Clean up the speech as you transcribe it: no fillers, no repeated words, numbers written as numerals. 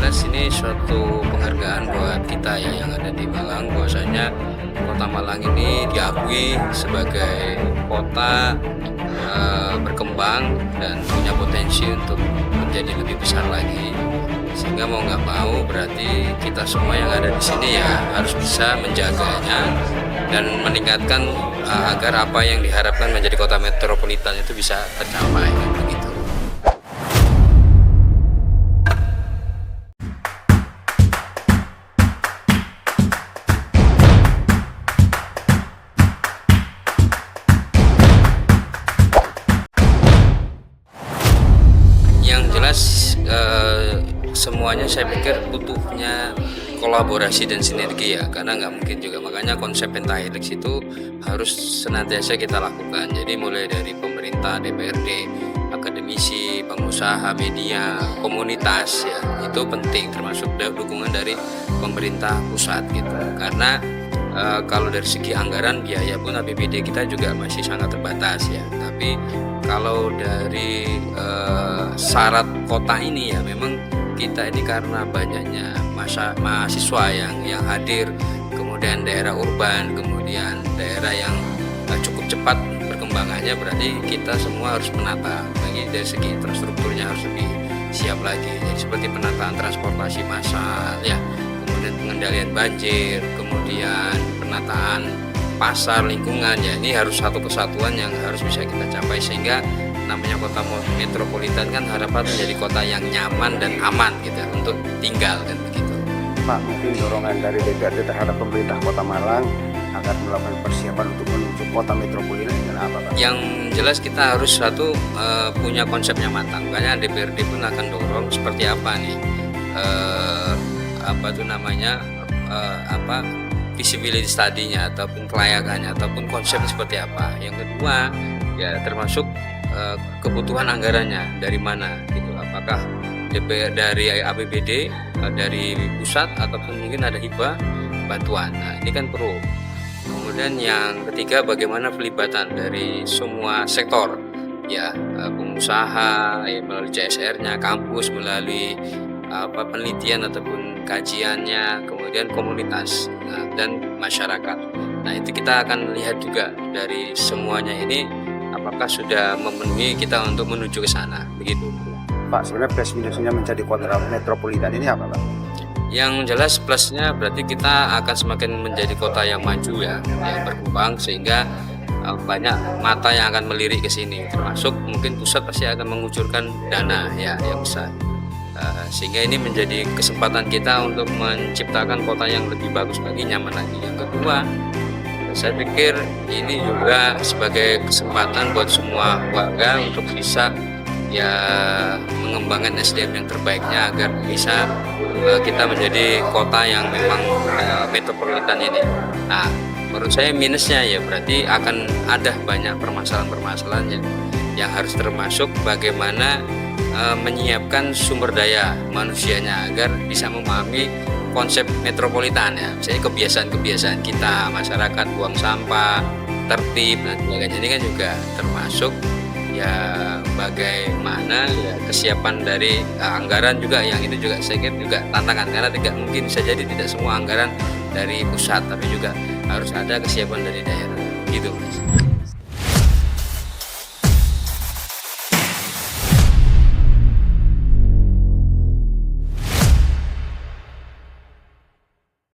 jelas ini suatu penghargaan buat kita ya yang ada di Malang, bahwasanya Kota Malang ini diakui sebagai kota berkembang dan punya potensi untuk menjadi lebih besar lagi. Sehingga mau nggak mau berarti kita semua yang ada di sini ya harus bisa menjaganya dan meningkatkan agar apa yang diharapkan menjadi kota metropolitan itu bisa tercapai begitu. Yang jelas semuanya saya pikir butuhnya kolaborasi dan sinergi ya, karena nggak mungkin juga, makanya konsep pentahelix itu harus senantiasa kita lakukan. Jadi mulai dari pemerintah, DPRD, akademisi, pengusaha, media, komunitas ya, itu penting, termasuk dukungan dari pemerintah pusat gitu. Karena kalau dari segi anggaran biaya pun APBD kita juga masih sangat terbatas ya. Tapi kalau dari syarat kota ini ya memang kita ini karena banyaknya mahasiswa yang hadir, kemudian daerah urban, kemudian daerah yang cukup cepat perkembangannya, berarti kita semua harus menata lagi dari segi infrastrukturnya, harus lebih siap lagi. Jadi seperti penataan transportasi massal ya, kemudian pengendalian banjir, kemudian penataan pasar, lingkungan ya, ini harus satu kesatuan yang harus bisa kita capai, sehingga namanya kota metropolitan kan harapan menjadi kota yang nyaman dan aman gitu untuk tinggal kan begitu. Pak, mungkin dorongan dari DPRD terhadap pemerintah Kota Malang agar melakukan persiapan untuk menuju kota metropolitan dengan apa, Pak? Yang jelas kita harus punya konsepnya matang. Makanya DPRD pun akan dorong seperti apa nih visibility study-nya ataupun kelayakannya ataupun konsepnya seperti apa. Yang kedua ya termasuk kebutuhan anggarannya dari mana gitu, apakah dari APBD, dari pusat, ataupun mungkin ada hibah bantuan. Nah ini kan perlu. Kemudian yang ketiga bagaimana pelibatan dari semua sektor ya, pengusaha ya, melalui CSR-nya, kampus melalui penelitian ataupun kajiannya, kemudian komunitas dan masyarakat. Nah itu kita akan lihat juga dari semuanya ini apakah sudah memenuhi kita untuk menuju ke sana begitu. Pak, sebenarnya plus minusnya menjadi kota metropolitan ini apa, Pak? Yang jelas plusnya berarti kita akan semakin menjadi kota yang maju ya, yang berkembang, sehingga banyak mata yang akan melirik ke sini, termasuk mungkin pusat pasti akan mengucurkan dana ya yang besar. Sehingga ini menjadi kesempatan kita untuk menciptakan kota yang lebih bagus lagi, nyaman lagi. Yang kedua, saya pikir ini juga sebagai kesempatan buat semua warga untuk bisa ya mengembangkan SDM yang terbaiknya agar bisa kita menjadi kota yang memang metropolitan ini. Nah, menurut saya minusnya ya berarti akan ada banyak permasalahan-permasalahan yang harus termasuk bagaimana menyiapkan sumber daya manusianya agar bisa memahami konsep metropolitan ya, misalnya kebiasaan-kebiasaan kita masyarakat, buang sampah, tertib dan sebagainya, ini kan juga termasuk ya bagaimana ya kesiapan dari anggaran juga, yang itu juga saya kira juga tantangan, karena tidak mungkin bisa jadi tidak semua anggaran dari pusat, tapi juga harus ada kesiapan dari daerah gitu.